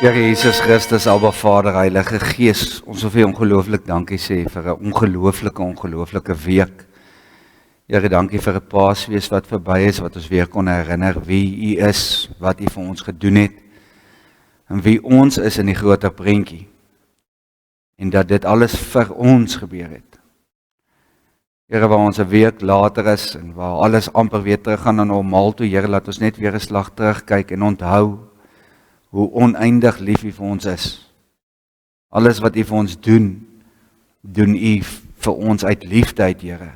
Here Jesus Christus, Abba Vader, Heilige Gees, ons wil vir U ongelooflik dankie sê vir 'n ongelooflike week. Here, dankie vir 'n Paasfees wat verby is, wat ons weer kon herinner wie U is, wat U vir ons gedoen het, en wie ons is in die groter prentjie, en dat dit alles vir ons gebeur het. Here, waar ons 'n week later is, en waar alles amper weer teruggaan na normaal toe, Here, laat ons net weer 'n slag terugkyk en onthou, hoe oneindig lief U vir ons is. Alles wat U vir ons doen, doen U vir ons uit liefde uit, Here.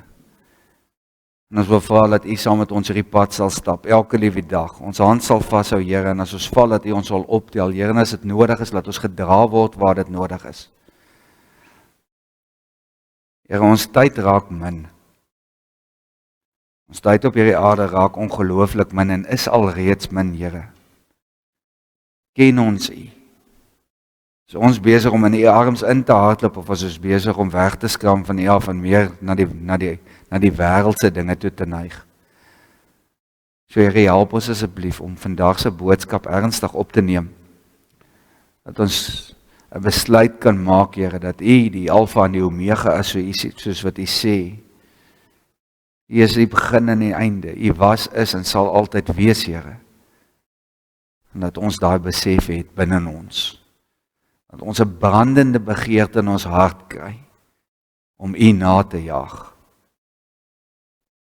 En ons wil vra dat U saam met ons hierdie pad sal stap, elke liewe dag. Ons hand sal vashou, Here, en as ons val, dat U ons sal optel, Here, en as dit nodig is, laat ons gedra word waar dit nodig is. Here, ons tyd raak min. Ons tyd op hierdie aarde raak ongelooflik min en is alreeds min, Here. Ken ons U. Is ons besig om in U arms in te hardloop, of is ons besig om weg te skram van U af en meer na die wêreldse dinge toe te neig? So Here, help ons asseblief om vandag se boodskap ernstig op te neem. Dat ons 'n besluit kan maak, Here, dat U die Alfa en die Omega is, soos wat U sê. U is die begin en die einde. U was, is en sal altyd wees, Here. En dat ons daai besef het binne ons. Dat ons 'n brandende begeerte in ons hart kry, om U na te jaag.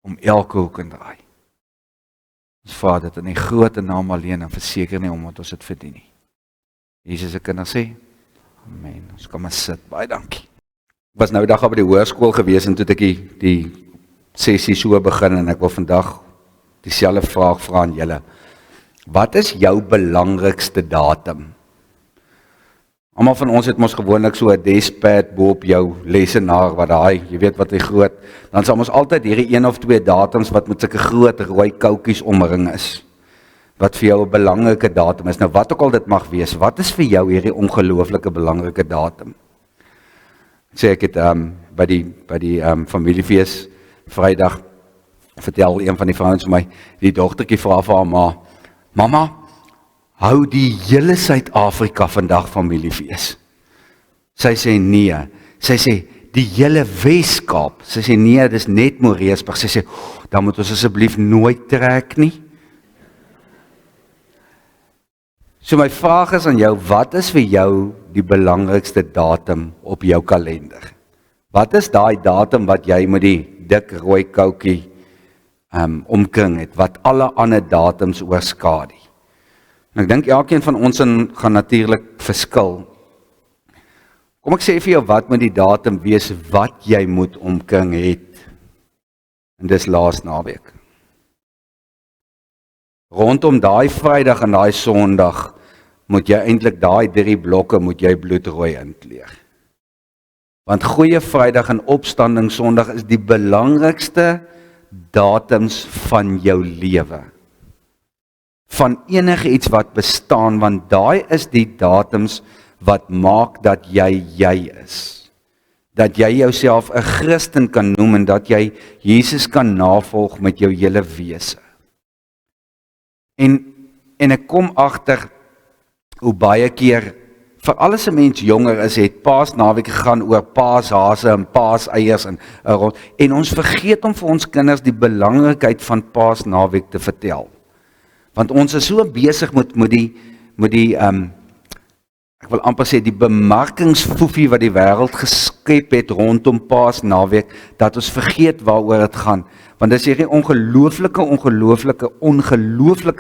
Om elke hoek en draai. Ons vra dit in die groot naam alleen, en verseker nie omdat ons dit verdien nie. Jesus se kinders sê, amen. Ons kan maar sit, baie dankie. Ek was nou die dag op die hoërskool gewees, en toe het ek die sessie so begin, en ek wil vandag dieselfde vraag vra aan julle. Wat is jou belangrikste datum? Almal van ons het mos gewoonlik so 'n deskpad bo op jou lesenaar, wat jy weet wat die groot, dan sal ons altyd hierdie 1 of 2 datums wat met sulke groot rooi koutjies omring is, wat vir jou 'n belangrike datum is. Nou wat ook al dit mag wees, wat is vir jou hierdie ongelooflike belangrike datum? Ek het by die familiefees Vrydag, vertel een van die vrouens vir my, die dogtertjie vra vir haar ma, Mama, hou die hele Suid-Afrika vandag familiefees? Sy sê nee. Sy sê die hele Weskaap. Sy sê nee, dis net Moreesburg. Sy sê, dan moet ons asseblief nooit trek nie. So my vraag is aan jou, wat is vir jou die belangrikste datum op jou kalender? Wat is daai datum wat jy met die dik rooi koutjie omkring het, wat alle ander datums oorskadu? En ek dink elkeen van ons gaan natuurlik verskil. Kom ek sê vir jou wat moet die datum wees wat jy moet omkring het. En dis laas naweek. Rondom daai Vrydag en daai Sondag moet jy eintlik daai 3 blokke moet jy bloedrooi inkleer. Want Goeie Vrydag en Opstanding Sondag is die belangrikste datums van jou lewe. Van enige iets wat bestaan, want daai is die datums wat maak dat jy is. Dat jy jouself 'n Christen kan noem en dat jy Jesus kan navolg met jou hele wese. En ek kom agter hoe baie keer, vir alles 'n mens jonger is, het Paasnaweek gegaan oor paashase en paaseiers en ons vergeet om vir ons kinders die belangrikheid van Paasnaweek te vertel. Want ons is so besig met die ek wil amper sê die bemarkingsfoefie wat die wêreld geskep het rondom Paasnaweek, dat ons vergeet waaroor dit gaan. Want dis hierdie ongelooflike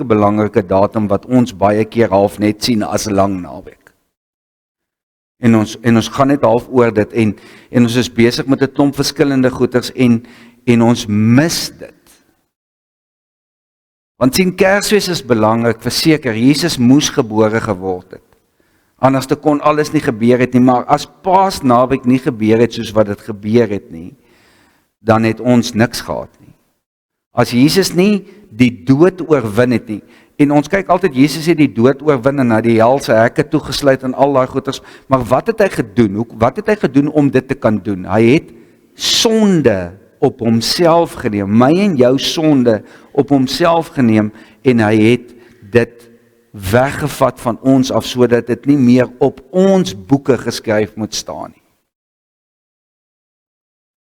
belangrike datum wat ons baie keer half net sien as 'n lang naweek. En ons gaan net half oor dit en ons is besig met 'n klomp verskillende goeters en ons mis dit. Want sien, Kersfees is belangrik, verseker, Jesus moes gebore geword het. Anders kon alles nie gebeur het nie, maar as Paasnaweek nie gebeur het soos wat dit gebeur het nie, dan het ons niks gehad nie. As Jesus nie die dood oorwin het nie, en ons kyk altyd, Jesus het die dood oorwin en na die hel se hekke toegesluit en al daai goeters, maar wat het hy gedoen? Wat het hy gedoen om dit te kan doen? Hy het sonde op homself geneem, my en jou sonde op homself geneem, en hy het dit weggevat van ons af, sodat dit nie meer op ons boeke geskryf moet staan nie.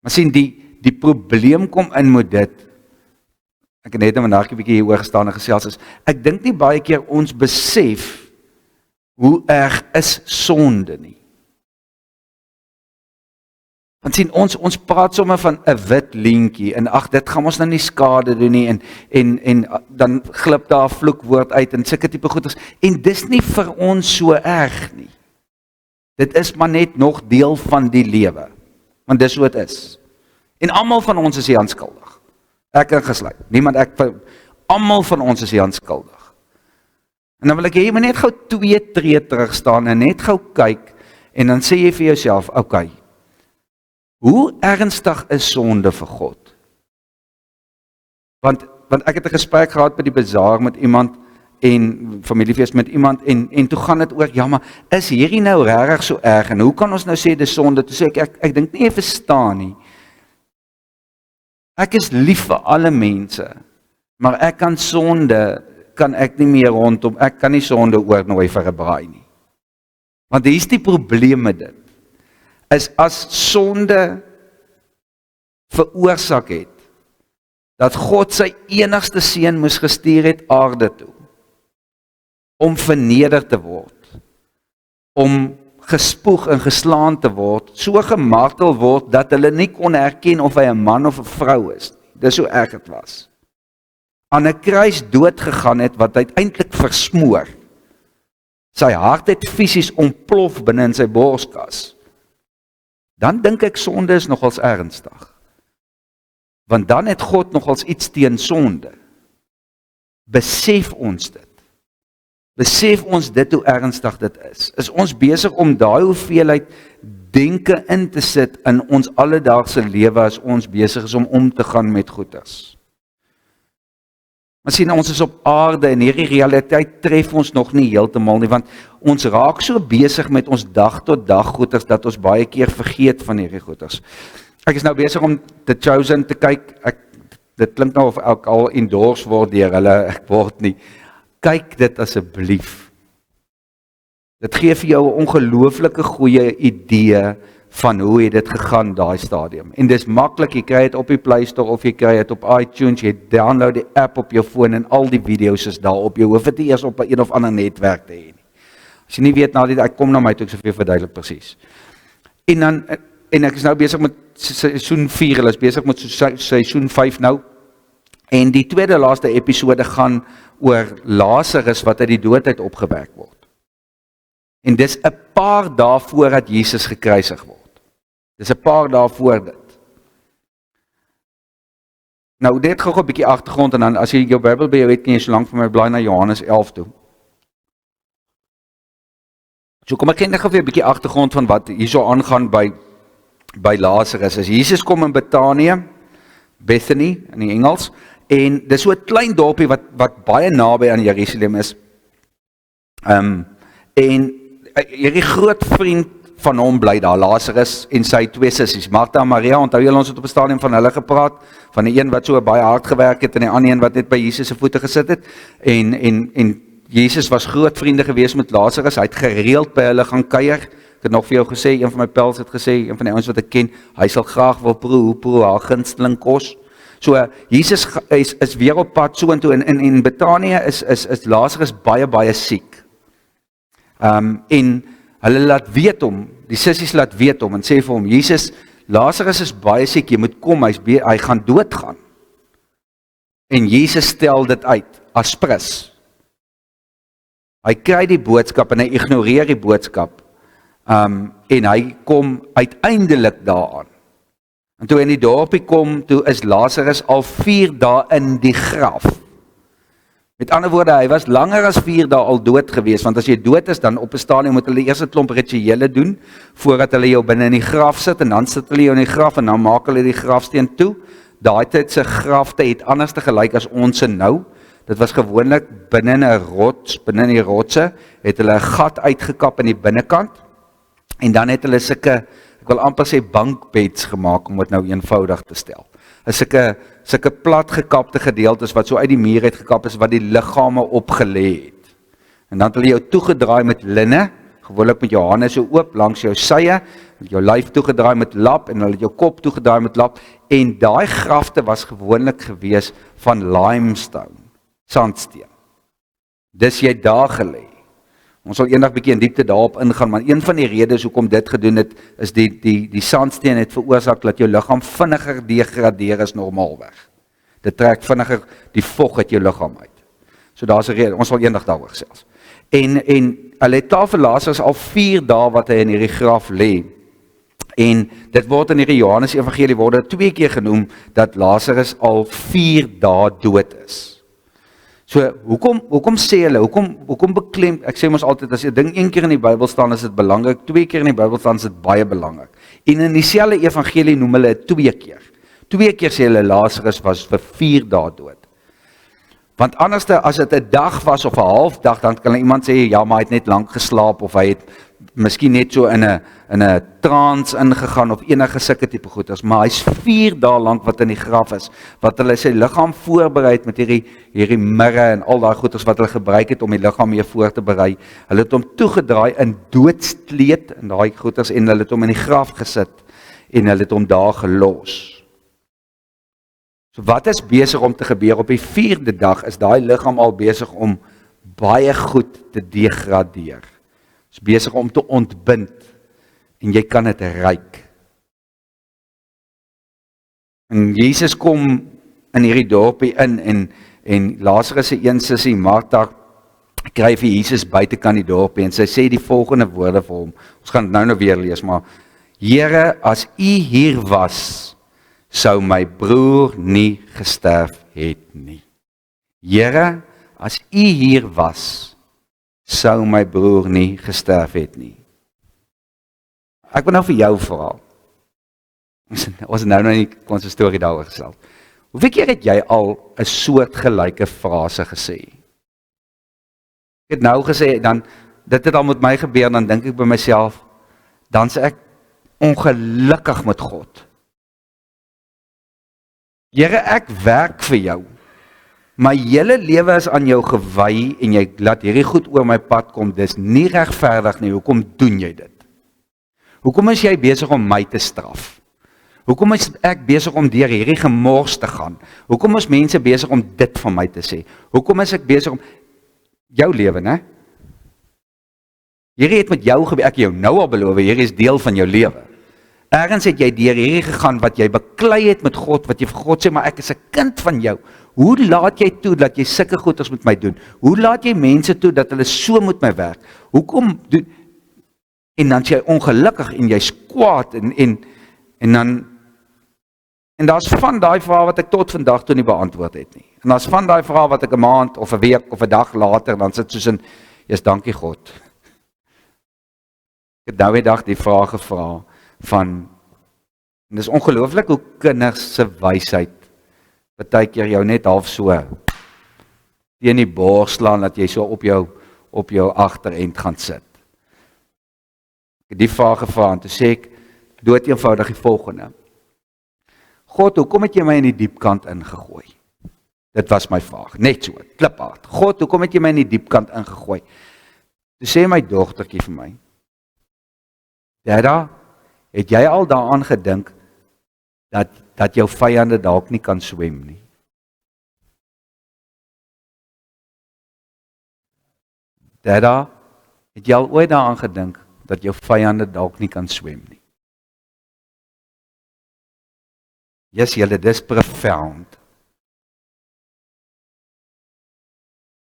Maar sien, die probleem kom in met dit, ek het net vandag 'n bietjie hieroor gestaan en gesels is, ek dink nie baie keer ons besef hoe erg is sonde nie. Want sien, ons praat sommer van 'n wit leentjie, en ag, dit gaan ons nou nie skade doen nie, en dan glip daar 'n vloekwoord uit, en sulke tipe goeders, en dis nie vir ons so erg nie. Dit is maar net nog deel van die lewe, want dis hoe dit is. En almal van ons is hier aan skuldig. Ek ingesluit. Almal van ons is hier aan skuldig. En dan wil ek hê jy moet net gou 2 tree terug staan en net gou kyk, en dan sê jy vir jouself, okay, hoe ernstig is sonde vir God? Want ek het 'n gesprek gehad by die bazaar met iemand, en familiefees met iemand, en toe gaan dit oor, ja, maar is hierdie nou regtig so erg, en hoe kan ons nou sê dis sonde? Toe sê ek dink nie jy verstaan nie. Ek is lief vir alle mense, maar ek kan ek nie meer rondom, ek kan nie sonde oornooi vir 'n braai nie. Want hier is die probleem met dit, is as sonde veroorsaak het, dat God sy enigste seun moes gestuur het aarde toe, om verneder te word, om gespoeg en geslaan te word, so gemartel word, dat hulle nie kon herken of hy 'n man of 'n vrou is. Dis hoe erg het was. Aan 'n kruis dood gegaan het, wat uiteindelik versmoor. Sy hart het fisies ontplof binne in sy borskas. Dan dink ek sonde is nogals ernstig. Want dan het God nogals iets teen sonde. Besef ons dit? Besef ons dit hoe ernstig dit is? Is ons besig om daai hoeveelheid denke in te sit in ons alledaagse lewe as ons besig is om te gaan met goeders? Maar sien, ons is op aarde en hierdie realiteit tref ons nog nie heeltemal nie, want ons raak so besig met ons dag tot dag goeders, dat ons baie keer vergeet van hierdie goeders. Ek is nou besig om The Chosen te kyk, dit klink nou of ek al endorse word deur hulle, ek word nie. Kyk dit asseblief. Dit gee vir jou 'n ongelooflike goeie idee van hoe het dit gegaan daai stadium. En dis maklik, jy kry dit op die Play Store of jy kry dit op iTunes, jy download die app op jou foon en al die video's is daar op jou. Hoef dit nie eers op 'n of ander netwerk te hê nie. As jy nie weet na dit, ek kom na my toe, ek sal vir jou verduidelik presies. En ek is nou besig met seisoen 4, hulle is besig met seisoen 5 nou. En die tweede laaste episode gaan oor Lazarus wat uit die dood uit opgewek word. En dis 'n paar dae voordat Jesus gekruisig word. Dis 'n paar dae voor dit. Nou, dit gou 'n bietjie agtergrond, en dan as jy jou Bybel by jou het, kan jy so lank vir my blaai na Johannes 11 toe. So kom ek net gou 'n bietjie agtergrond van wat hierso aangaan by Lazarus. As Jesus kom in Betanië, Bethany in die Engels, en dis so 'n klein dorpie wat baie naby aan Jerusalem is. En hierdie groot vriend van hom bly daar, Lazarus en sy 2 sissies, Martha en Maria. Onthou julle, ons het op 'n stadium van hulle gepraat, van die een wat so baie hard gewerk het en die ander een wat net by Jesus se voete gesit het. En Jesus was groot vriende gewees met Lazarus. Hy het gereeld by hulle gaan kuier. Ek het nog vir jou gesê, een van my pels het gesê, een van die ouens wat ek ken, hy sal graag wil proe haar gunsteling kos. So Jesus is weer op pad so intoe, en in Betanië is Lazarus baie siek. En hulle laat weet hom, die sissies laat weet hom en sê vir hom, Jesus, Lazarus is baie siek, jy moet kom, hy gaan doodgaan. En Jesus stel dit uit as prins. Hy kry die boodskap en hy ignoreer die boodskap. En hy kom uiteindelik daaraan. En toe in die dorpie kom, toe is Lazarus al 4 dae in die graf. Met ander woorde, hy was langer as 4 dae al dood gewees, want as jy dood is, dan op 'n stadium moet hulle eers 'n klomp rituele doen, voordat hulle jou binne in die graf sit, en dan sit hulle jou in die graf, en dan maak hulle die grafsteen toe. Daai tyd se grafte het anders te gelyk as ons nou. Dit was gewoonlik binne 'n rots, binne in die rotse, het hulle 'n gat uitgekap in die binnekant, en dan het hulle sulke, ek wil amper sê bankbeds gemaak, om dit nou eenvoudig te stel. Sulke plat gekapte gedeeltes wat so uit die muur uit gekap is, wat die liggame opgelê het. En dan het hulle jou toegedraai met linne, gewoonlik met jou hande so oop langs jou sye, jou lyf toegedraai met lap en hulle het jou kop toegedraai met lap en daai grafte was gewoonlik gewees van limestone, sandsteen. Dis jy daar gelê. Ons sal eendag bietjie in diepte daarop ingaan, maar een van die redes hoekom dit gedoen het, is die sandsteen het veroorsaak dat jou liggaam vinniger degradeer as normaalweg. Dit trek vinniger die vog uit jou liggaam uit. So daar's 'n rede, ons sal eendag daaroor gesels. En hulle het klaar vir Lazarus al 4 dae wat hy in hierdie graf lê. En dit word in hierdie Johannes Evangelie word dit 2 keer genoem dat Lazarus al 4 dae dood is. So, hoekom sê hulle, hoekom beklem, ek sê mos altyd, as 'n ding 1 keer in die Bybel staan, is dit belangrik, 2 keer in die Bybel staan, is dit baie belangrik. En in dieselfde evangelie noem hulle dit 2 keer. 2 keer sê hulle Lazarus was vir 4 dae dood. Want anders as dit 'n dag was of 'n halfdag, dan kan iemand sê, ja, maar hy het net lank geslaap, of hy het miskien net so in 'n trance ingegaan, of enige sulke tipe goeders, maar hy's 4 dae lank wat in die graf is, wat hulle sy liggaam voorberei met hierdie mirre en al daai goeders wat hulle gebruik het om die liggaam mee voor te berei. Hulle het hom toegedraai in doodskleed en daai goeders en hulle het hom in die graf gesit en hulle het hom daar gelos. So wat is besig om te gebeur op die 4de dag, is daai liggaam al besig om baie goed te degradeer. Is besig om te ontbind en jy kan dit ruik. En Jesus kom in hierdie dorpie in en Lazarus se een sussie Martha kry vir Jesus buitekant die dorpie en sy sê die volgende woorde vir hom. Ons gaan dit nou weer lees, maar Here, as U hier was, sou my broer nie gesterf het nie. Here, as U hier was, sou my broer nie gesterf het nie. Ek wil nou vir jou vra. Ons nou nie kon 'n storie daaroor gesels. Hoeveel keer het jy al 'n soortgelyke frase gesê? Ek het nou gesê, dan dit het al met my gebeur, dan dink ek by myself, dan sê ek ongelukkig met God. Here, ek werk vir jou. My hele lewe is aan jou gewy en jy laat hierdie goed oor my pad kom. Dis nie regverdig nie. Hoekom doen jy dit? Hoekom is jy besig om my te straf? Hoekom is ek besig om deur hierdie gemors te gaan? Hoekom is mense besig om dit van my te sê? Hoekom is ek besig om jou lewe, né? Hierdie het met jou gebeur. Ek jou nou al beloof, hierdie is deel van jou lewe. Ergens het jy deur hierdie gegaan wat jy beklei het met God, wat jy vir God sê, maar ek is 'n kind van jou. Hoe laat jy toe dat jy sulke goeders met my doen? Hoe laat jy mense toe dat hulle so met my werk? Hoekom doen? En dan is jy ongelukkig en jy's kwaad en dan en daar's van daai vrae wat ek tot vandag toe nie beantwoord het nie. En daar's van daai vrae wat ek 'n maand of 'n week of 'n dag later dan sit soos in, "Jesus, dankie God." Ek het nou die dag die vraag gevra van, en dis ongelooflik hoe kinders se wysheid partykeer jou net half so teen die bors slaan dat jy so op jou agterend gaan sit. Ek het die vraag gevra en toe sê ek dood eenvoudig die volgende: God, hoekom het jy my in die diepkant ingegooi? Dit was my vraag, net so, kliphard. God, hoekom het jy my in die diepkant ingegooi? Toe sê my dogtertjie vir my, Dada, het jy al daaraan gedink dat jou vyande dalk nie kan swem nie? Dada, het jy al ooit daaraan gedink dat jou vyande dalk nie kan swem nie? Yes, julle, dis profound.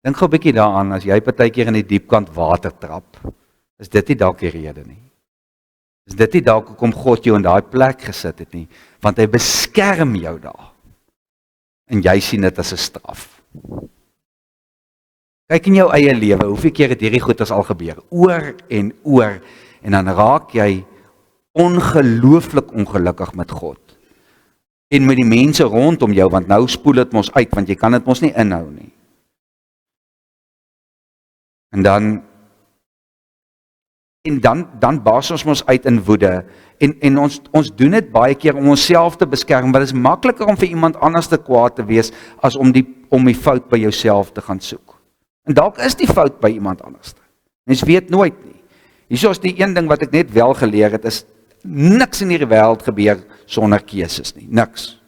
Dink gou 'n bietjie daaraan, as jy partykeer in die diepkant water trap, is dit nie dalk die rede nie. Is dit nie dalk hoekom God jou in daai plek gesit het nie, want hy beskerm jou daar. En jy sien dit as 'n straf. Kyk in jou eie lewe, hoeveel keer het hierdie goeders al gebeur? Oor, en dan raak jy ongelooflik ongelukkig met God. En met die mense rondom jou, want nou spoel dit mos uit, want jy kan dit mos nie inhou nie. En dan bars ons mos uit in woede, en ons doen dit baie keer om onsself te beskerm, want dit is makliker om vir iemand anders te kwaad te wees, as om die fout by jouself te gaan soek. En dalk is die fout by iemand anders. Mens weet nooit nie. Hierso is die een ding wat ek net wel geleer het, is niks in hierdie wêreld gebeur sonder keuses nie, niks.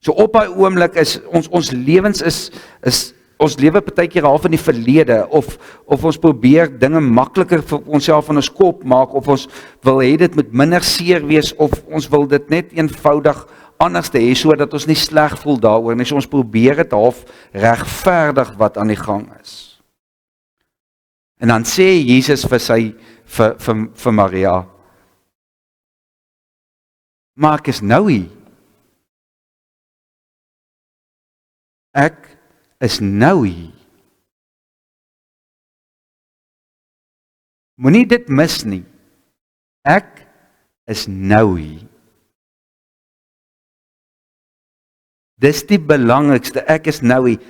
So op daai oomblik is ons lewens is ons lewe partykeer half in die verlede, of ons probeer dinge makliker vir onsself in ons kop maak, of ons wil hê dit moet minder seer wees, of ons wil dit net eenvoudig anders te hê, sodat ons nie sleg voel daaroor nie, so ons probeer dit half regverdig wat aan die gang is. En dan sê Jesus vir Maria, maar ek is nou hier. Ek is nou hier. Moenie dit mis nie. Ek is nou hier. Dis die belangrikste, ek is nou hier.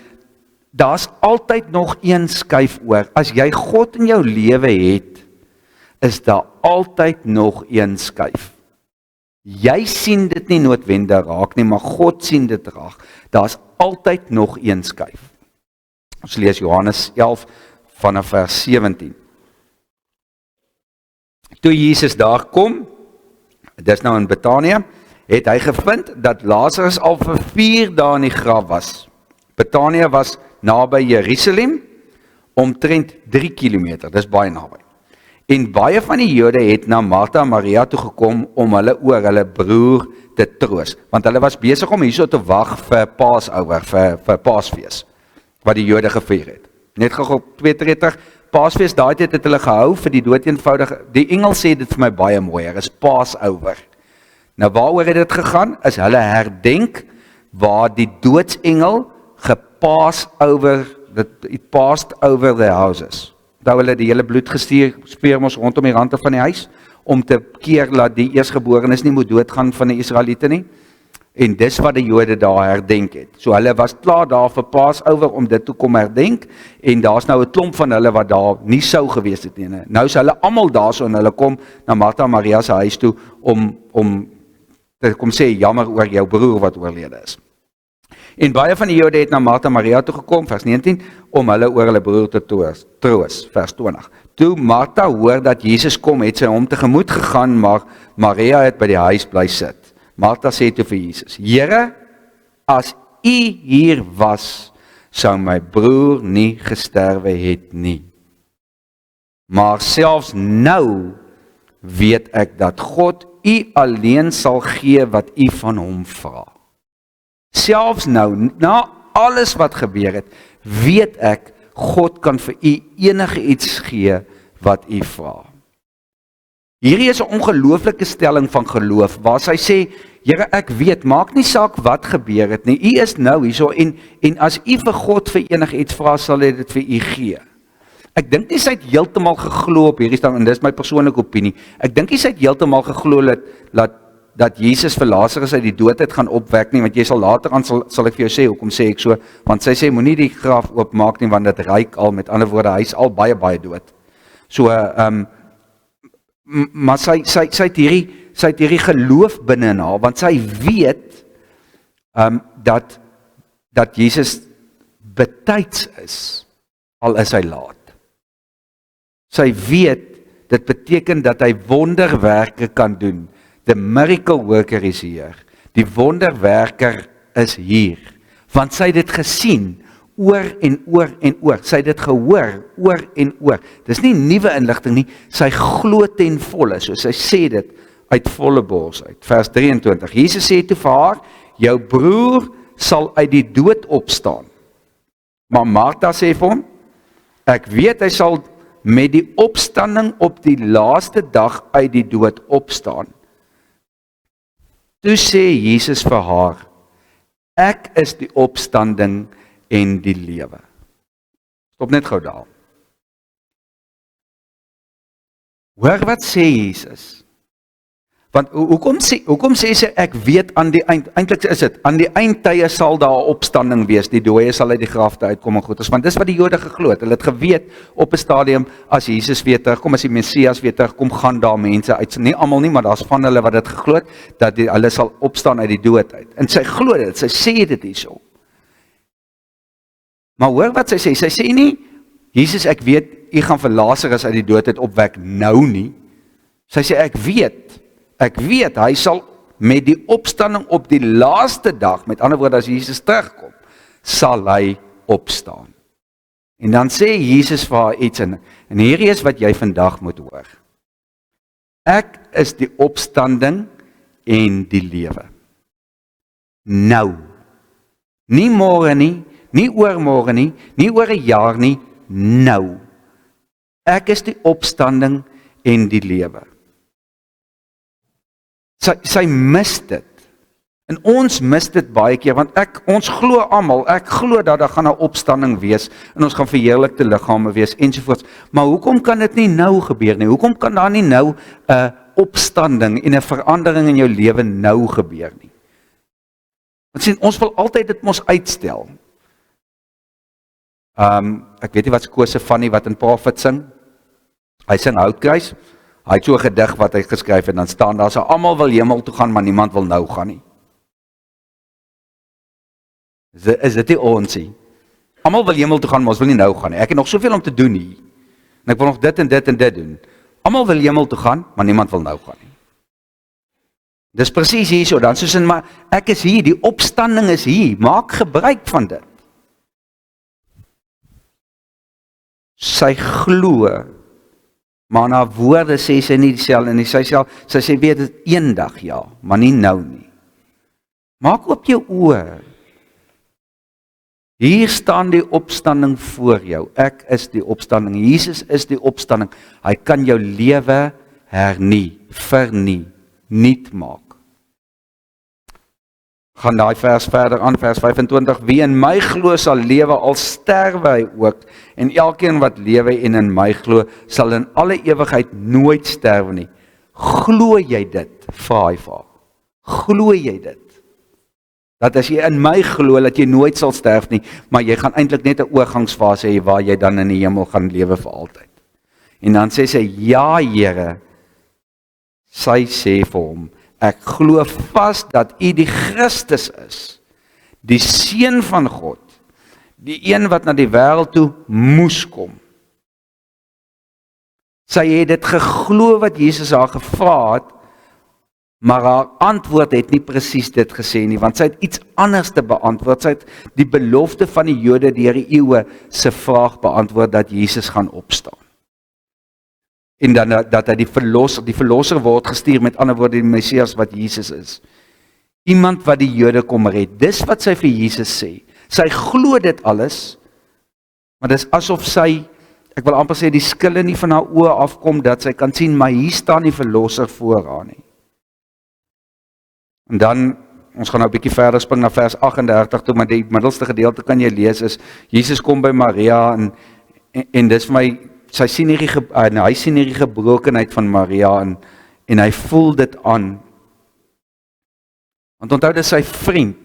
Daar's altyd nog een skuif oor. As jy God in jou lewe het, is daar altyd nog een skuif. Jy sien dit nie noodwendig raak nie, maar God sien dit raak. Daar's altyd nog een skuif. Ons lees Johannes 11 vanaf vers 17. Toe Jesus daar kom, dis nou in Betanië, het hy gevind dat Lazarus al vir 4 dae in die graf was. Betanië was naby Jerusalem, omtrent 3 kilometer, dis baie naby. En baie van die Jode het na Martha en Maria toe gekom om hulle oor hulle broer te troos, want hulle was besig om hierso te wag vir Passover, vir Paasfees, wat die Jode gevier het. Net gou op 2 tree terug, Paasfees, daai tyd het hulle gehou vir die doeteenvoudige, die Engel sê dit vir my baie mooier, is Passover. Nou waaroor het dit gegaan, is hulle herdenk, waar die doodsengel gepaas over, it passed over the houses. Daar hulle die hele bloed gespeer mos rondom die rande van die huis, om te keer dat die eersgeborenes nie moet doodgaan van die Israeliete nie. En dis wat die Jode daar herdenk het. So hulle was klaar daar vir Passover om dit toe kom herdenk, en daar's nou 'n klomp van hulle wat daar nie sou gewees het nie. Nou is hulle almal daar so, en hulle kom na Martha en Maria se huis toe, om te kom sê, jammer oor jou broer wat oorlede is. En baie van die Jode het na Martha en Maria toe gekom, vers 19, om hulle oor hulle broer te troos, vers 20. Toe Martha hoor dat Jesus kom, het sy hom tegemoet gegaan, maar Maria het by die huis bly sit. Martha sê toe vir Jesus, Here, as U hier was, sou my broer nie gesterwe het nie. Maar selfs nou weet ek dat God U alleen sal gee wat U van hom vra. Selfs nou, na alles wat gebeur het, weet ek, God kan vir U enige iets gee wat U vra. Hierdie is 'n ongelooflike stelling van geloof, waar sy sê, Here, ek weet, maak nie saak wat gebeur het nie, U is nou hierso, en as U vir God vir enige iets vra, sal hy dit vir U gee. Ek dink nie sy het heeltemal geglo op hierdie stang, en dis my persoonlike opinie, ek dink nie sy het heeltemal geglo dat Jesus vir Lazarus uit die dood het gaan opwek nie, want jy sal later aan sal ek vir jou sê, hoekom sê ek so, want sy sê, moenie die graf oopmaak nie, want dit ruik al, met ander woorde, hy is al baie dood. So, maar sy het hierdie geloof binne in haar, want sy weet, dat Jesus betyds is, al is hy laat. Sy weet, dit beteken dat hy wonderwerke kan doen. The miracle worker is hier. Die wonderwerker is hier. Want sy het dit gesien, oor en oor en oor. Sy het dit gehoor, oor en oor. Dis nie nuwe inligting nie, sy glo ten volle, so sy sê dit uit volle bors uit. Vers 23, Jesus sê toe vir haar, jou broer sal uit die dood opstaan. Maar Martha sê vir hom, ek weet hy sal met die opstanding op die laaste dag uit die dood opstaan. Toe sê Jesus vir haar, ek is die opstanding en die lewe. Stop net gou daar. Hoor wat sê Jesus? Want hoekom sê sy, ek weet aan die eind, eintlik is dit, aan die eindtye sal daar 'n opstanding wees, die dooie sal uit die graf uitkom en goed, want dis wat die Jode geglo het, hulle het geweet op 'n stadium, as Jesus weer terugkom, as die Messias weer terugkom, gaan daar mense uit, nie almal nie, maar daar's van hulle wat dit geglo het, dat hulle sal opstaan uit die dood uit, en sy glo dit, sy sê dit hierso. Maar hoor wat sy sê. Sy sê nie, Jesus, ek weet, u gaan vir Lazarus uit die dood uit opwek nou nie. Sy sê, ek weet, hy sal met die opstanding op die laaste dag, met ander woorde, as Jesus terugkom, sal hy opstaan. En dan sê Jesus vir haar iets, en hierdie is wat jy vandag moet hoor. Ek is die opstanding en die lewe. Nou. Nie môre nie, nie oormôre nie, nie oor 'n jaar nie, nou. Ek is die opstanding en die lewe. Sy mis dit. En ons mis dit baie keer, want ons glo almal, ek glo dat daar gaan 'n opstanding wees, en ons gaan verheerlikte liggame wees, ensovoorts. Maar hoekom kan dit nie nou gebeur nie? Hoekom kan daar nie nou 'n opstanding en 'n verandering in jou lewe nou gebeur nie? Want sien, ons wil altyd dit mos uitstel. Ek weet nie wat Kose Fanny wat in Prophet sing. Hy sing Houtkruis. Hy het so 'n gedig wat hy geskryf en dan staan daar, almal wil hemel toe gaan, maar niemand wil nou gaan nie. Is dit nie onsie? Almal wil hemel toe gaan, maar ons wil nie nou gaan nie. Ek het nog soveel om te doen hier. En ek wil nog dit en dit en dit doen. Almal wil hemel toe gaan, maar niemand wil nou gaan nie. Dis presies hierso, dan soos in, maar ek is hier, die opstanding is hier, maak gebruik van dit. Sy glo, maar na woorde sê sy nie dieselfde nie, sy sê weet dit eendag ja, maar nie nou nie. Maak op jou oë. Hier staan die opstanding voor jou. Ek is die opstanding. Jesus is die opstanding. Hy kan jou lewe vernie, nuut maak. Gaan daai vers verder aan, vers 25. Wie in my glo sal lewe al sterwe hy ook, en elkeen wat lewe en in my glo sal in alle ewigheid nooit sterwe nie. Glo jy dit? Vra hy vir haar. Glo jy dit? Dat as jy in my glo, dat jy nooit sal sterf nie, maar jy gaan eintlik net 'n oorgangsfase hê waar jy dan in die hemel gaan lewe vir altyd. En dan sê sy, ja Here, sy sê vir hom, ek glo vas dat u die Christus is, die Seun van God, die een wat na die wêreld toe moes kom. Sy het dit geglo wat Jesus haar gevra het, maar haar antwoord het nie presies dit gesê nie, want sy het iets anders te beantwoord. Sy het die belofte van die Jode deur die eeue se vraag beantwoord dat Jesus gaan opstaan. En dan dat hy die verlosser word gestuur, met ander woorde die Messias wat Jesus is. Iemand wat die Jode kom red. Dis wat sy vir Jesus sê. Sy glo dit alles, maar dis asof sy, ek wil amper sê, die skille nie van haar oë afkom, dat sy kan sien, maar hier staan die verlosser voor haar nie. En dan, ons gaan nou 'n bietjie verder spring na vers 38 toe, maar die middelste gedeelte kan jy lees is, Jesus kom by Maria en dis vir my, hy sien hierdie gebrokenheid van Maria en hy voel dit aan. Want onthou dit sy vriend.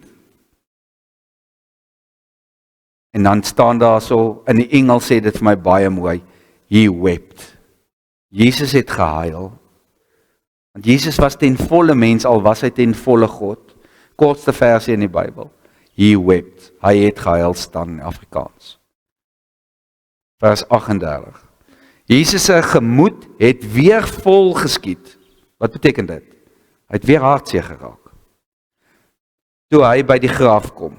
En dan staan daar so, in die Engels sê dit vir my baie mooi, he wept. Jesus het gehuil. Want Jesus was ten volle mens, al was hy ten volle God. Kortste versie in die Bybel. He wept. Hy het gehuil, staan in Afrikaans. Vers 38. Jesus se gemoed het weer vol geskiet. Wat beteken dit? Hy het weer hartseer geraak. Toe hy by die graf kom.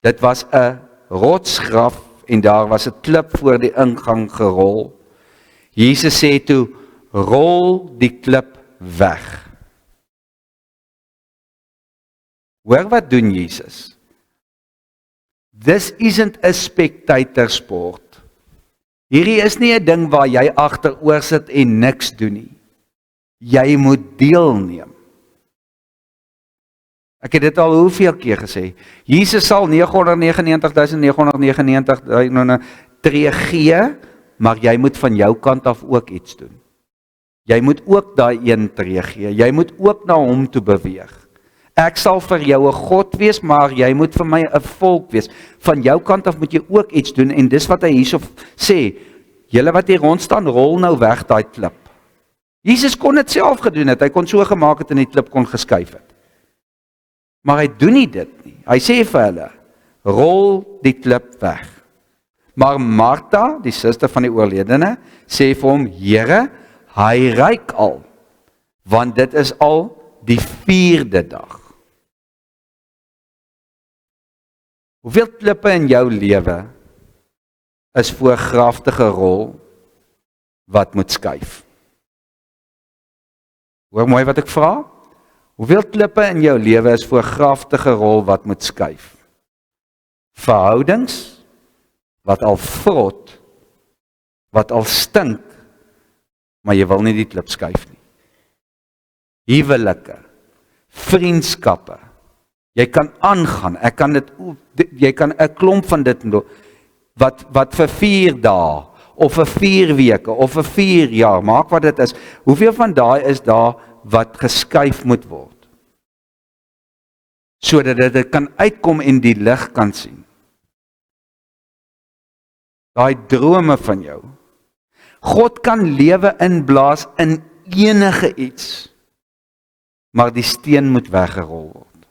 Dit was 'n rotsgraf en daar was 'n klip voor die ingang gerol. Jesus sê toe, rol die klip weg. Hoor wat doen Jesus? This isn't a spectator sport. Hierdie is nie 'n ding waar jy agteroor sit en niks doen nie. Jy moet deelneem. Ek het dit al hoeveel keer gesê. Jesus sal 999.999 tree gee, maar jy moet van jou kant af ook iets doen. Jy moet ook daai een tree gee. Jy moet ook na hom toe beweeg. Ek sal vir jou 'n God wees, maar jy moet vir my 'n volk wees. Van jou kant af moet jy ook iets doen, en dis wat hy hierso sê. Julle wat hier rond staan, rol nou weg daai klip. Jesus kon dit self gedoen het. Hy kon so gemaak het en die klip kon geskuif het. Maar hy doen nie dit nie. Hy sê vir hulle, rol die klip weg. Maar Martha, die suster van die oorledene, sê vir hom, Here, hy ruik al, want dit is al die 4de dag. Hoeveel klippe in jou lewe is voor graftige rol wat moet skuif? Hoor mooi wat ek vra? Hoeveel klippe in jou lewe is voor graftige rol wat moet skuif? Verhoudings wat al vrot, wat al stink, maar jy wil nie die klip skuif nie. Huwelike, vriendskappe, jy kan aangaan, jy kan 'n klomp van dit wat vir 4 dae, of vir 4 weke, of vir 4 jaar, maak wat dit is, hoeveel van daai is daar wat geskuif moet word? Sodat dit kan uitkom en die lig kan sien. Daai drome van jou. God kan lewe inblaas in enige iets, maar die steen moet weggerol word.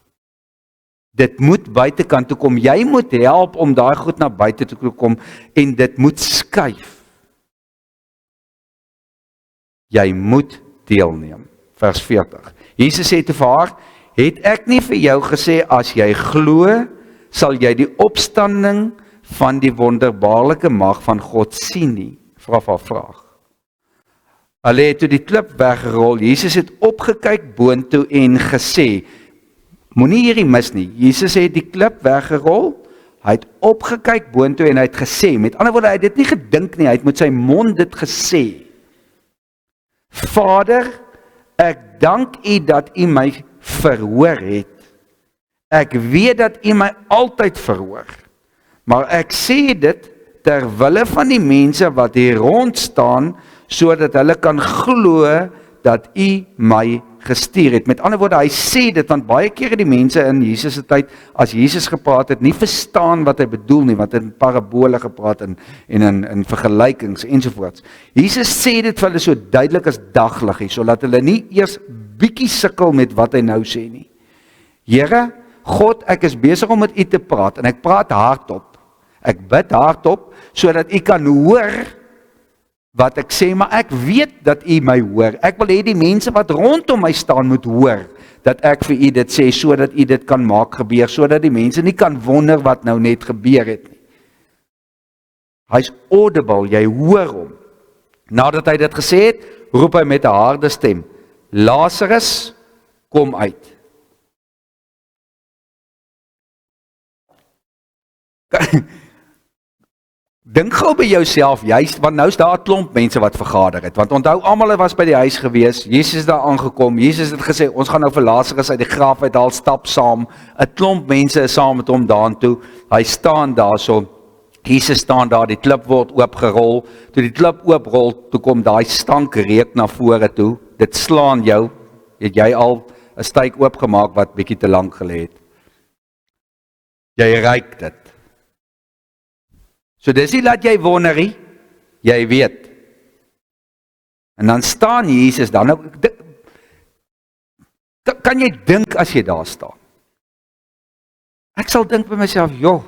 Dit moet buitekant toe kom. Jy moet help om daai goed na buite toe kom en dit moet skuif. Jy moet deelneem. Vers 40. Jesus sê te vir haar, het ek nie vir jou gesê, as jy glo, sal jy die opstanding van die wonderbaarlike mag van God sien nie? Vra haar vraag. Hulle het toe die klip weggerol, Jesus het opgekyk boontoe en gesê, moenie hierdie mis nie, Jesus het die klip weggerol, hy het opgekyk boontoe en hy het gesê, met ander woorde, hy het dit nie gedink nie, hy het met sy mond dit gesê, Vader, ek dank U dat U my verhoor het, ek weet dat U my altyd verhoor, maar ek sê dit ter wille van die mense wat hier rond staan, sodat hulle kan glo dat U my gestuur het. Met ander woorde, hy sê dit, want baie keer het die mense in Jesus se tyd, as Jesus gepraat het, nie verstaan wat hy bedoel nie, want in parabole gepraat en in vergelykings ensovoorts. Jesus sê dit vir hulle so duidelik as daglig, sodat hulle nie eers bietjie sukkel met wat hy nou sê nie. Here, God, ek is besig om met U te praat, en ek praat hardop. Ek bid hardop, sodat U kan hoor wat ek sê, maar ek weet dat U my hoor. Ek wil hê die mense wat rondom my staan moet hoor, dat ek vir U dit sê, sodat U dit kan maak gebeur, sodat die mense nie kan wonder wat nou net gebeur het nie. Hy's audible, jy hoor hom. Nadat hy dit gesê het, roep hy met 'n harde stem, Lazarus, kom uit. Dink gou by jouself, want nou is daar 'n klomp mense wat vergader het, want onthou, almal was by die huis gewees, Jesus is daar aangekom, Jesus het gesê, ons gaan nou vir Lazarus uit die graf uithaal, stap saam, 'n klomp mense is saam met hom daartoe, hy staan daar so, Jesus staan daar, die klip word oopgerol, toe die klip ooprol, toe kom daai stank reuk na vore toe, dit slaan jou, het jy al 'n styk oopgemaak wat bietjie te lank gelê het. Jy ruik dit. So dis nie laat jy wonder nie, jy weet. En dan staan Jesus daar, nou, kan jy dink as jy daar staan? Ek sal dink by myself, joh,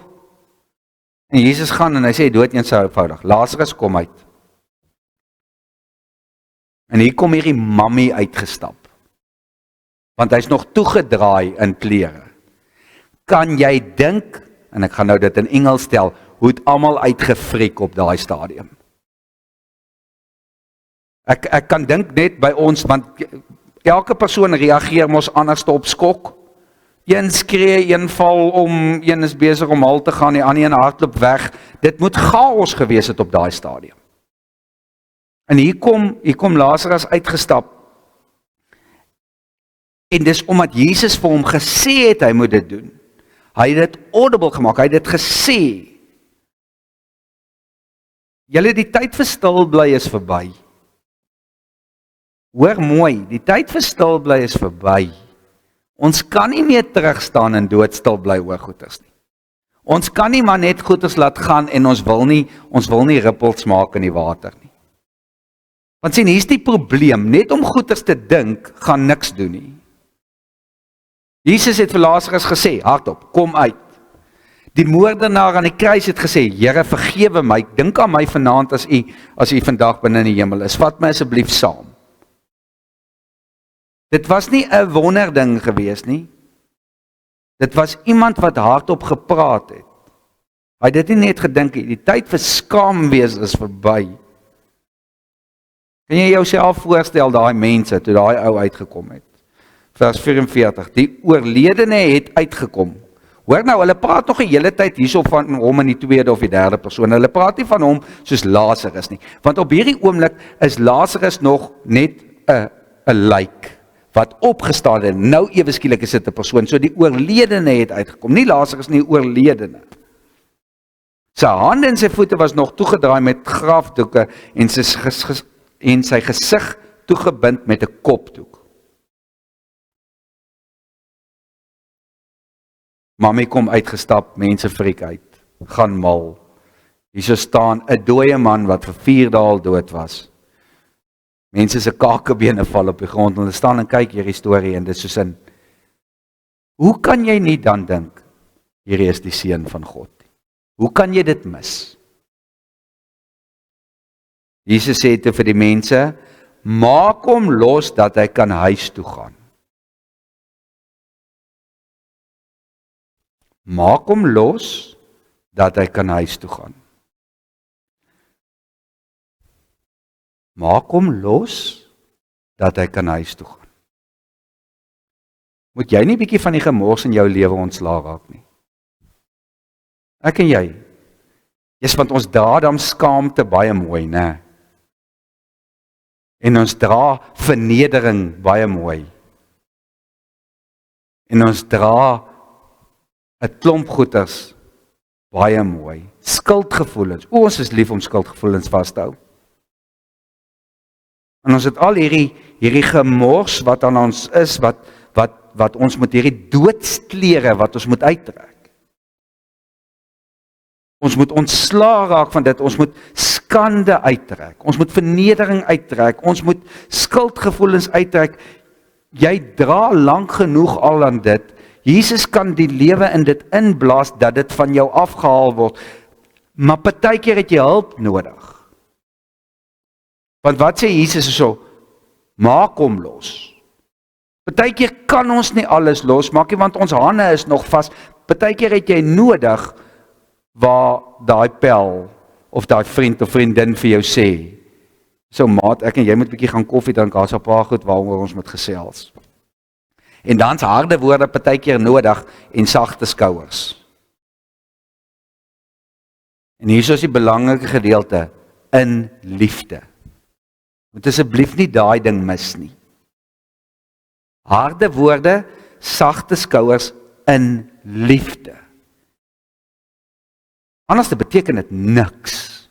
en Jesus gaan en hy sê dood eenvoudig, Lazarus kom uit. En hier kom hierdie mammie uitgestap, want hy's nog toegedraai in klere. Kan jy dink, en ek gaan nou dit in Engels stel, hoe het almal uitgefriek op daai stadium? Ek kan dink net by ons, want elke persoon reageer mos anders op skok. Een skree, een val om, een is besig om hal te gaan, die ander een hardloop weg. Dit moet chaos gewees het op daai stadium. En hier kom Lazarus uitgestap. En dis omdat Jesus vir hom gesê het hy moet dit doen. Hy het dit audible gemaak, hy het dit gesê. Julle, die tyd vir stil bly is verby. Hoor mooi, die tyd vir stil bly is verby. Ons kan nie meer terugstaan en doodstil bly oor goeders nie. Ons kan nie maar net goeders laat gaan en ons wil nie rippels maak in die water nie. Want sien, hier's die probleem, net om goeders te dink, gaan niks doen nie. Jesus het vir Lazarus gesê, hardop, kom uit. Die moordenaar aan die kruis het gesê, Here, vergewe my, ek dink aan my vanaand as u vandag binne in die hemel is, vat my asseblief saam. Dit was nie 'n wonderding gewees nie. Dit was iemand wat hardop gepraat het. Hy het dit nie net gedink, die tyd vir skaam wees is verby. Kan jy jouself voorstel, daai mense, toe daai ou uitgekom het? Vers 44, die oorledene het uitgekom. Hoor nou, hulle praat nog 'n hele tyd hierso van hom in die tweede of die derde persoon. Hulle praat nie van hom soos Lazarus nie. Want op hierdie oomblik is Lazarus nog net 'n lijk wat opgestaan het. Nou ewe skielik is dit 'n persoon. So die oorledene het uitgekom. Nie Lazarus nie, oorledene. Sy hande en sy voete was nog toegedraai met grafdoeke en sy gesig toegebind met 'n kopdoek. Mami kom uitgestap, mense friek uit, gaan mal. Hier staan 'n dooie man wat vir 4 dae al dood was. Mense se kakebene val op die grond en hulle staan en kyk hierdie storie en dit is soos in, hoe kan jy nie dan dink, hierdie is die seun van God? Hoe kan jy dit mis? Jesus sê toe vir die mense, maak hom los dat hy kan huis toe gaan. Maak hom los, dat hy kan huis toe gaan. Maak hom los, dat hy kan huis toe gaan. Moet jy nie bietjie van die gemors in jou lewe ontslaa raak nie? Ek en jy. Yes, want ons dra dan skaamte baie mooi, né? En ons dra vernedering baie mooi. En ons dra 'n klomp goeters baie mooi. Skuldgevoelens. Ons is lief om skuldgevoelens vas te hou. En ons het al hierdie gemors wat aan ons is, wat ons moet hierdie doodsklere wat ons moet uittrek. Ons moet ontslaa raak van dit, ons moet skande uittrek, ons moet vernedering uittrek, ons moet skuldgevoelens uittrek. Jy dra lank genoeg al aan dit. Jesus kan die lewe in dit inblaas dat dit van jou afgehaal word. Maar partykeer het jy hulp nodig. Want wat sê Jesus so? Maak hom los. Partykeer kan ons nie alles losmaak nie, want ons hande is nog vas. Partykeer het jy nodig waar daai pel of daai vriend of vriendin vir jou sê, so maat, ek en jy moet 'n bietjie gaan koffie drink, daar's 'n paar goed waaroor ons moet gesels. En dan's harde woorde partykeer nodig en sagte skouers. En hier is die belangrike gedeelte, in liefde. Moet asseblief nie daai ding mis nie. Harde woorde, sagte skouers in liefde. Anders beteken dit niks.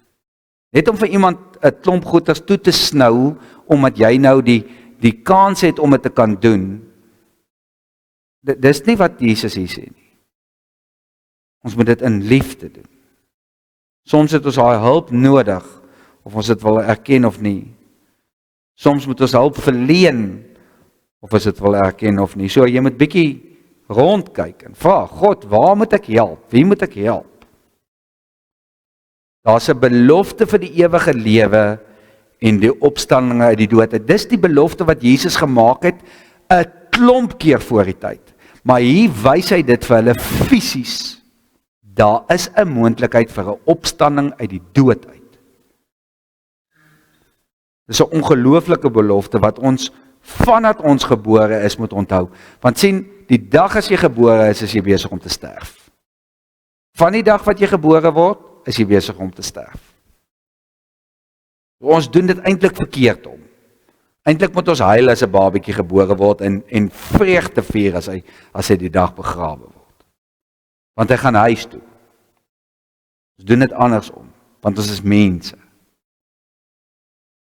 Net om vir iemand 'n klomp goeders toe te snou, omdat jy nou die kans het om dit te kan doen. Dis nie wat Jesus hier sê nie. Ons moet dit in liefde doen. Soms het ons daai hulp nodig, of ons dit wil erken of nie. Soms moet ons hulp verleen, of ons dit wil erken of nie. So jy moet bietjie rondkyk en vra, God, waar moet ek help? Wie moet ek help? Daar's 'n belofte vir die ewige lewe en die opstanding uit die dood. Dis die belofte wat Jesus gemaak het 'n klomp keer voor die tyd. Maar hier wys hy dit vir hulle fisies. Daar is 'n moontlikheid vir 'n opstanding uit die dood uit. Dis 'n ongelooflike belofte wat ons vandat ons gebore is moet onthou. Want sien, die dag as jy gebore is jy besig om te sterf. Van die dag wat jy gebore word, is jy besig om te sterf. Ons doen dit eintlik verkeerd om. Eintlik moet ons huil as 'n babatjie gebore word en vreugde vier as hy die dag begrawe word. Want hy gaan huis toe. Ons doen dit andersom, want ons is mense.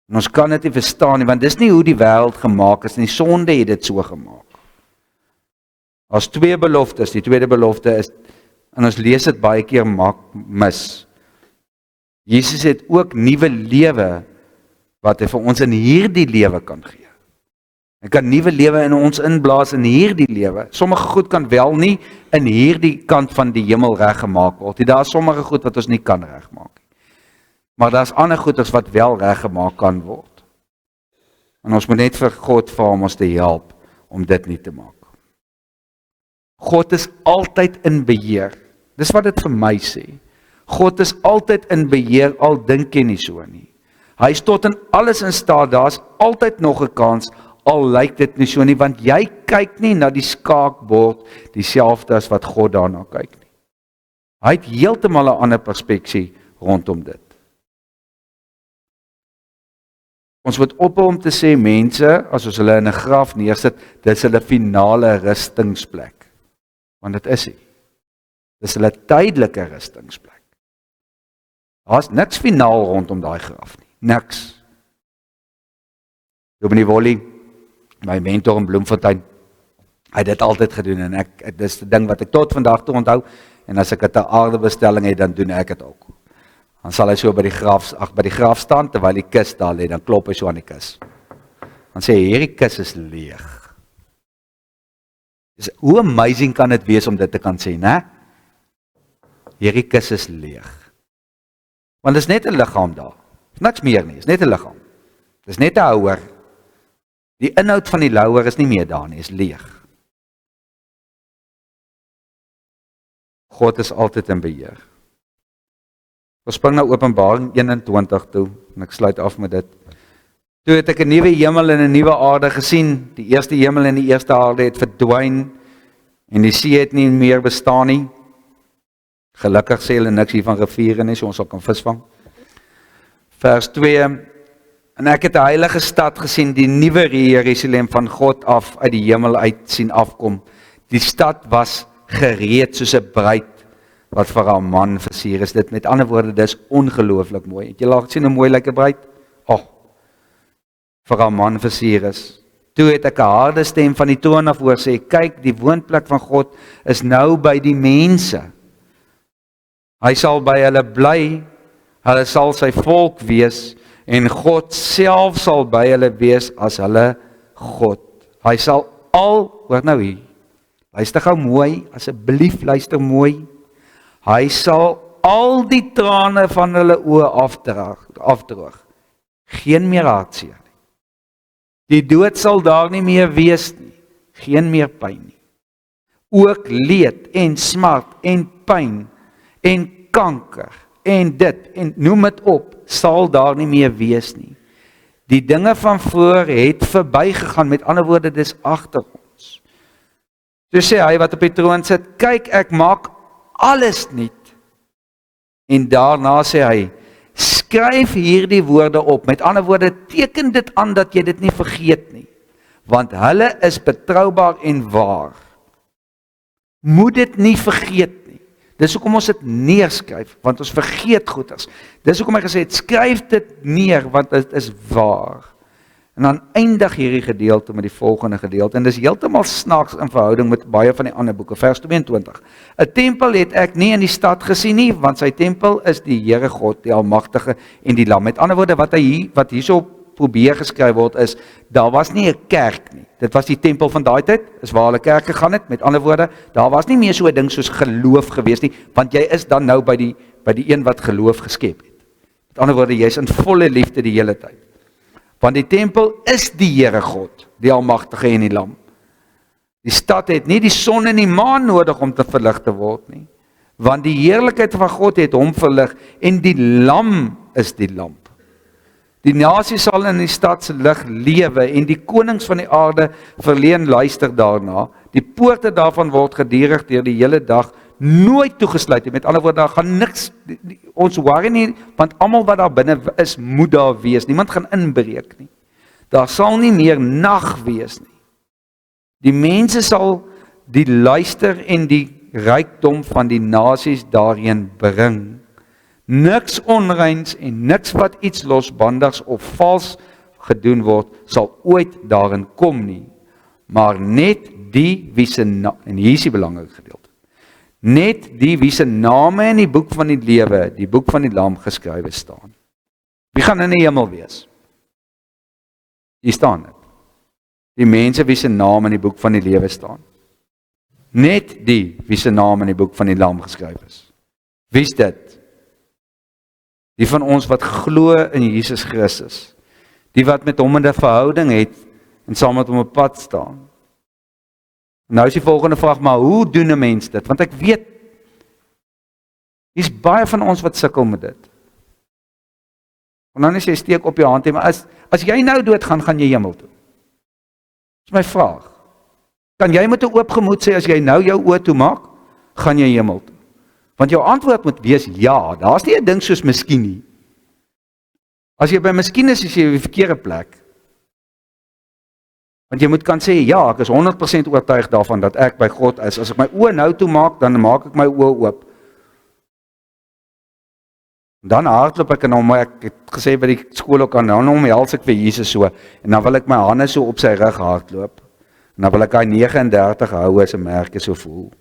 En ons kan dit nie verstaan nie, want dis nie hoe die wêreld gemaak is nie. Die sonde het dit so gemaak. As 2 beloftes, die tweede belofte is, en ons lees dit baie keer mis. Jesus het ook nuwe lewe wat hy vir ons in hierdie lewe kan gee. Hy kan nuwe lewe in ons inblaas in hierdie lewe. Sommige goed kan wel nie in hierdie kant van die hemel reggemaak word. Daar is sommige goed wat ons nie kan regmaak nie. Maar daar is ander goeders wat wel reggemaak kan word. En ons moet net vir God vra om ons te help om dit nie te maak. God is altyd in beheer. Dis wat dit vir my sê. God is altyd in beheer, al dink jy nie so nie. Hy is tot in alles in staat, daar is altyd nog 'n kans, al lyk dit nie so nie, want jy kyk nie na die skaakbord dieselfde as wat God daarna kyk nie. Hy het heeltemal 'n ander perspeksie rondom dit. Ons moet ophou om te sê mense, as ons hulle in 'n graf neersit, dis hulle finale rustingsplek. Want dit is nie. Dis hulle tydelike rustingsplek. Daar's niks finaal rondom daai graf nie. Niks. Dominee Wolly, my mentor in Bloemfontein, hy het dit altyd gedoen en dis die ding wat ek tot vandag toe onthou, en as ek 'n aardebestelling het, dan doen ek dit ook. Dan sal hy so by die graf staan, terwyl die kus daar lê, dan klop hy so aan die kus. Dan sê hy, hierdie kus is leeg. Hoe amazing kan dit wees om dit te kan sê, né? Hierdie kus is leeg. Want dit is net 'n liggaam daar. Niks meer nie, is net 'n liggaam. Dis net 'n houer. Die inhoud van die houer is nie meer daar nie, is leeg. God is altyd in beheer. Ons spring na Openbaring 21 toe, en ek sluit af met dit. Toe het ek 'n nuwe hemel en 'n nuwe aarde gesien. Die eerste hemel en die eerste aarde het verdwyn, en die see het nie meer bestaan nie. Gelukkig sê hulle niks hier van riviere nie, so ons sal kan visvang. Vers 2, en ek het 'n heilige stad gesien, die nuwe Jerusalem van God af uit die hemel uit sien afkom. Die stad was gereed soos 'n bruid wat vir haar man versier is. Dit met ander woorde, dis ongelooflik mooi. Het jy al gesien hoe mooi lyk 'n bruid? Vir haar man versier is. Toe het ek 'n harde stem van die troon af hoor sê, kyk, die woonplek van God is nou by die mense. Hy sal by hulle bly, hulle sal sy volk wees, en God self sal by hulle wees as hulle God. Hy sal hoor nou hier, luister gou mooi, asseblief luister mooi, hy sal al die trane van hulle oë afdroog, geen meer hartseer nie. Die dood sal daar nie meer wees nie, geen meer pyn nie. Ook leed en smart en pyn en kanker en dit en noem dit op, sal daar nie meer wees nie. Die dinge van voor het verbygegaan, met ander woorde, dis agter ons. So sê hy wat op die troon sit, kyk, ek maak alles nuut. En daarna sê hy, skryf hierdie woorde op, met ander woorde, teken dit aan dat jy dit nie vergeet nie, want hulle is betroubaar en waar. Moet dit nie vergeet nie. Dis hoekom ons dit neerskryf, want ons vergeet goeders. Dis hoekom hy gesê het, skryf dit neer, want dit is waar. En dan eindig hierdie gedeelte met die volgende gedeelte, en dis heeltemal snaaks in verhouding met baie van die ander boeke, vers 22. 'n Tempel het ek nie in die stad gesien nie, want sy tempel is die Here God, die Almagtige en die Lam. Met ander woorde, wat hierso probeer geskryf word is, daar was nie 'n kerk nie. Dit was die tempel van daai tyd, is waar hulle kerk gegaan het. Met ander woorde, daar was nie meer so 'n ding soos geloof gewees nie, want jy is dan nou by die een wat geloof geskep het. Met ander woorde, jy is in volle liefde die hele tyd. Want die tempel is die Here God, die Almagtige en die Lam. Die stad het nie die son en die maan nodig om te verlig te word nie, want die heerlikheid van God het hom verlig, en die Lam is die lamp. Die nasie sal in die stad se lig lewe, en die konings van die aarde verleen luister daarna. Die poorte daarvan word gedurig deur die hele dag nooit toegesluit nie. Met ander woorde, daar gaan niks, ons worry nie, want almal wat daar binne is, moet daar wees. Niemand gaan inbreek nie. Daar sal nie meer nag wees nie. Die mense sal die luister en die rykdom van die nasies daarheen bring. Niks onreins en niks wat iets losbandigs of vals gedoen word, sal ooit daarin kom nie. Maar net die wie se en hier is die belangrike gedeelte. Net die wie se name in die boek van die lewe, die boek van die Lam geskrywe staan. Wie gaan in die hemel wees? Hier staan dit. Die mense wie se naam in die boek van die lewe staan. Net die wie se naam in die boek van die lam geskryf is. Wie's dit? Die van ons wat glo in Jesus Christus. Die wat met hom in 'n verhouding het en saam met hom op pad staan. Nou is die volgende vraag, maar hoe doen 'n mens dit? Want ek weet, hier's baie van ons wat sukkel met dit. En dan is jy steek op jou hand, maar as jy nou doodgaan, gaan jy hemel toe. Dis my vraag. Kan jy met 'n oop gemoed sê, as jy nou jou oë toemaak, gaan jy hemel toe? Want jou antwoord moet wees ja, daar's nie 'n ding soos miskien nie. As jy by miskien is jy op die verkeerde plek. Want jy moet kan sê, ja, ek is 100% oortuig daarvan dat ek by God is. As ek my oë nou toemaak, dan maak ek my oë oop. Dan hardloop ek en hom, ek het gesê by die skool ook aan, dan omhels ek vir Jesus so, en dan wil ek my hande so op sy rug hardloop, en dan wil ek hy 39 hou as 'n merke so voel.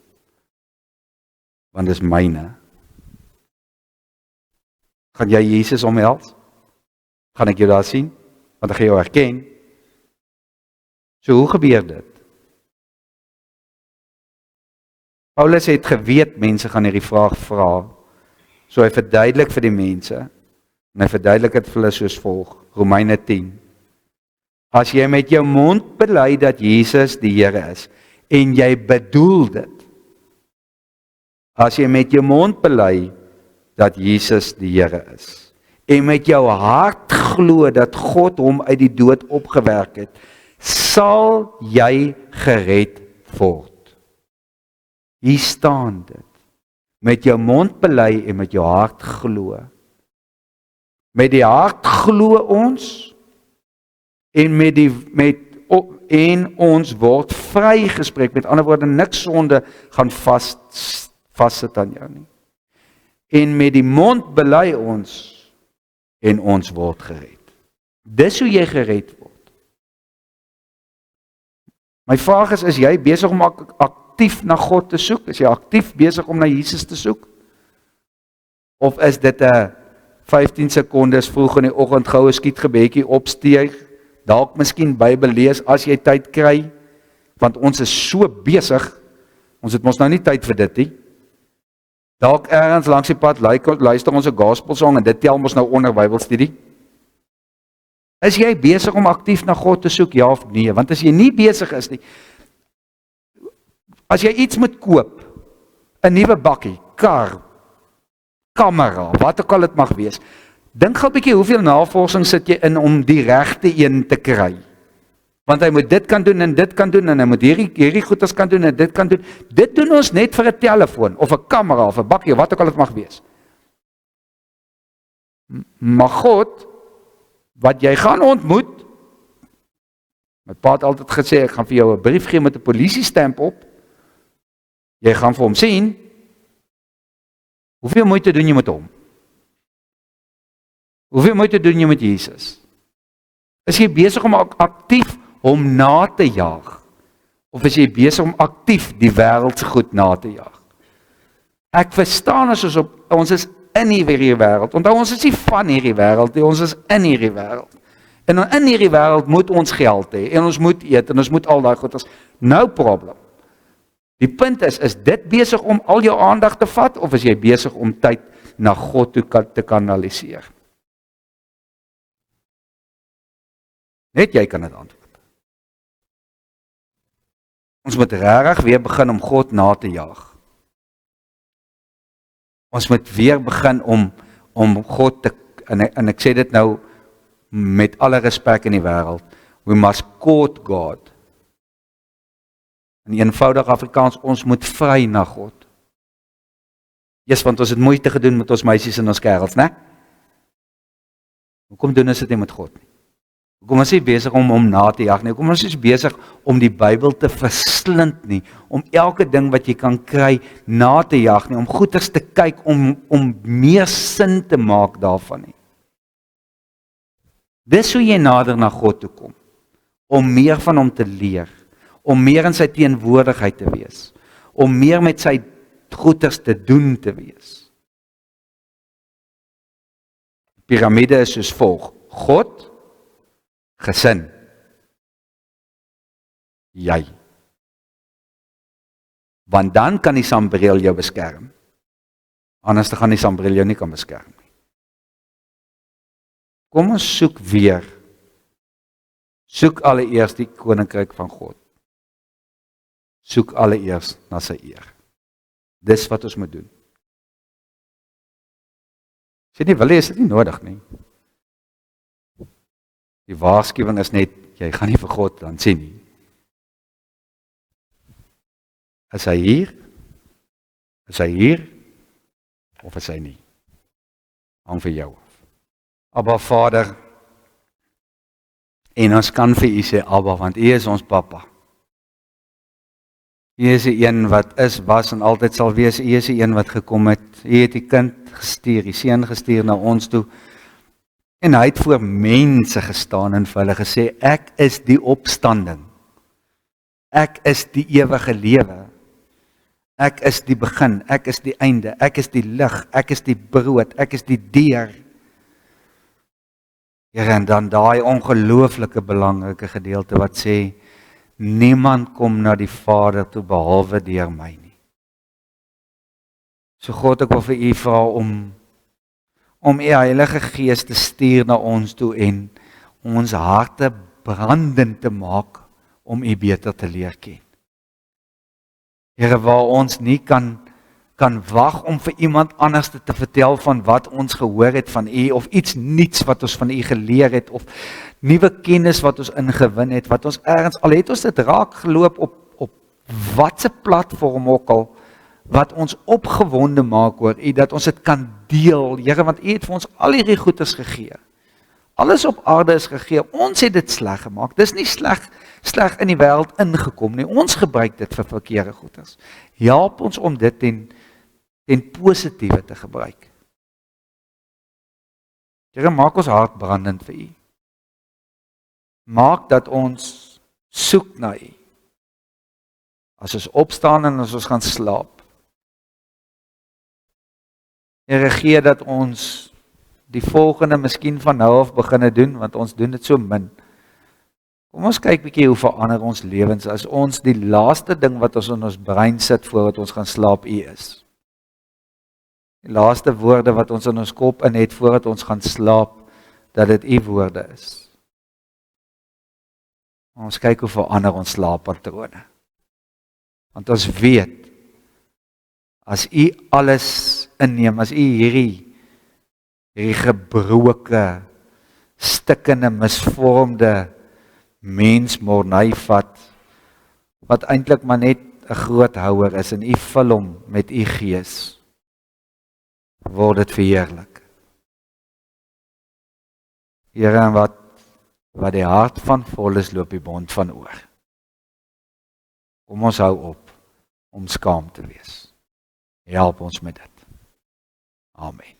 Want dis myne. Gaan jy Jesus omhels? Gaan ek jou daar sien? Want ek gaan jou herken. So hoe gebeur dit? Paulus het geweet mense gaan hierdie vraag vra. So hy verduidelik vir die mense, en hy verduidelik dit vir hulle soos volg, Romeine 10. As jy met jou mond bely dat Jesus die Here is, en jy bedoel dit, as jy met jou mond bely dat Jesus die Here is, en met jou hart glo dat God hom uit die dood opgewek het, sal jy gered word. Hier staan dit. Met jou mond bely en met jou hart glo. Met die hart glo ons en ons word vrygespreek. Met ander woorde, niks sonde gaan vassit aan jou nie. En met die mond bely ons en ons word gered. Dis hoe jy gered word. My vraag is jy besig om aktief na God te soek? Is jy aktief besig om na Jesus te soek? Of is dit 'n 15 sekondes vroeg in die oggend goue skietgebedjie opsteeg, dalk miskien Bybel lees as jy tyd kry, want ons is so besig, ons het mos nou nie tyd vir dit nie. Dalk ergens langs die pad luister ons 'n gospelsong en dit tel mos nou onder Bybelstudie. Is jy besig om aktief na God te soek, ja of nee? Want as jy nie besig is nie, as jy iets moet koop, 'n nuwe bakkie, kar, kamera, wat ook al dit mag wees, dink gou 'n bietjie hoeveel navorsing sit jy in om die regte een te kry. Want hy moet dit kan doen en dit kan doen en hy moet hierdie goeders kan doen en dit kan doen. Dit doen ons net vir 'n telefoon of 'n kamera of 'n bakkie, wat ook al dit mag wees. Maar God, wat jy gaan ontmoet, my pa het altyd gesê, ek gaan vir jou 'n brief gee met 'n polisiestamp op, jy gaan vir hom sien, hoeveel moeite doen jy met hom? Hoeveel moeite doen jy met Jesus? Is jy besig om aktief hom na te jaag? Of is jy besig om aktief die wêreld se goed na te jaag? Ek verstaan ons is in hierdie wêreld. Onthou, ons is nie van hierdie wêreld nie, ons is in hierdie wêreld. En in hierdie wêreld moet ons geld hê, en ons moet eet, en ons moet al daai goeders. No problem. Die punt is dit besig om al jou aandag te vat, of is jy besig om tyd na God toe te kanaliseer? Net jy kan dit antwoord. Ons moet regtig weer begin om God na te jaag. Ons moet weer begin om God te, en ek sê dit nou met alle respek in die wêreld, we must court God. In eenvoudig Afrikaans, ons moet vry na God. Yes, want ons het moeite gedoen met ons meisies en ons kerels, né? Hoekom doen ons dit nie met God nie? Hoekom is jy besig om hom na te jag nie? Hoekom is jy besig om die Bybel te verslind nie? Om elke ding wat jy kan kry na te jag nie? Om goeders te kyk, om meer sin te maak daarvan nie? Dis hoe jy nader na God toe kom. Om meer van hom te leer. Om meer in sy teenwoordigheid te wees. Om meer met sy goeders te doen te wees. Piramide is soos volg. God, gesin. Jy. Want dan kan die sambreel jou beskerm. Anders dan gaan die sambreel jou nie kan beskerm nie. Kom ons soek weer. Soek alleeers die koninkryk van God. Soek alleeers na sy eer. Dis wat ons moet doen. As jy nie wil hê, is dit nie nodig nie. Die waarskuwing is net, jy gaan nie vir God dan sien nie. Is hy hier? Is hy hier? Of is hy nie? Hang vir jou af. Abba Vader, en ons kan vir u sê, Abba, want u is ons Papa. U is die een wat is, was en altyd sal wees. U is die een wat gekom het. U het die kind gestuur, die seun gestuur na ons toe. En hy het voor mense gestaan en vir hulle gesê, ek is die opstanding. Ek is die ewige lewe. Ek is die begin, ek is die einde, ek is die lig, ek is die brood, ek is die deur. Here, en dan daai ongelooflike belangrike gedeelte wat sê, niemand kom na die Vader toe behalwe deur my nie. So God, ek wil vir u vra om u Heilige Gees te stuur na ons toe en ons harte brandend te maak om u beter te leer ken. Here, waar ons nie kan wag om vir iemand anders te vertel van wat ons gehoor het van u, of iets niets wat ons van u geleer het, of nuwe kennis wat ons ingewin het, wat ons ergens, al het ons dit raak geloop op watse platform ook al, wat ons opgewonde maak oor u, dat ons dit kan deel, Here, want u het vir ons al hierdie goeders gegee. Alles op aarde is gegee, ons het dit sleg gemaak, dis nie sleg in die wêreld ingekom nie, ons gebruik dit vir verkeerde goeders. Help ons om dit ten positiewe te gebruik. Here, maak ons hart brandend vir u. Maak dat ons soek na u. As ons opstaan en as ons gaan slaap. Here, gee dat ons die volgende miskien van nou af beginne doen, want ons doen dit so min. Kom ons kyk bietjie hoe verander ons lewens as ons die laaste ding wat ons in ons brein sit voordat ons gaan slaap u is. Die laaste woorde wat ons in ons kop in het voordat ons gaan slaap, dat dit u woorde is. Ons kyk hoe verander ons slaappatrone. Want ons weet, as u alles inneem, as u hierdie gebroke, stikkende, misvormde mens mornay vat, wat eintlik maar net 'n groot houer is, en u vul hom met u gees, word dit verheerlik. Here, en wat die hart van vol is, loop die bond van oor. Kom ons hou op om skaam te wees. Help ons met dit. Amen.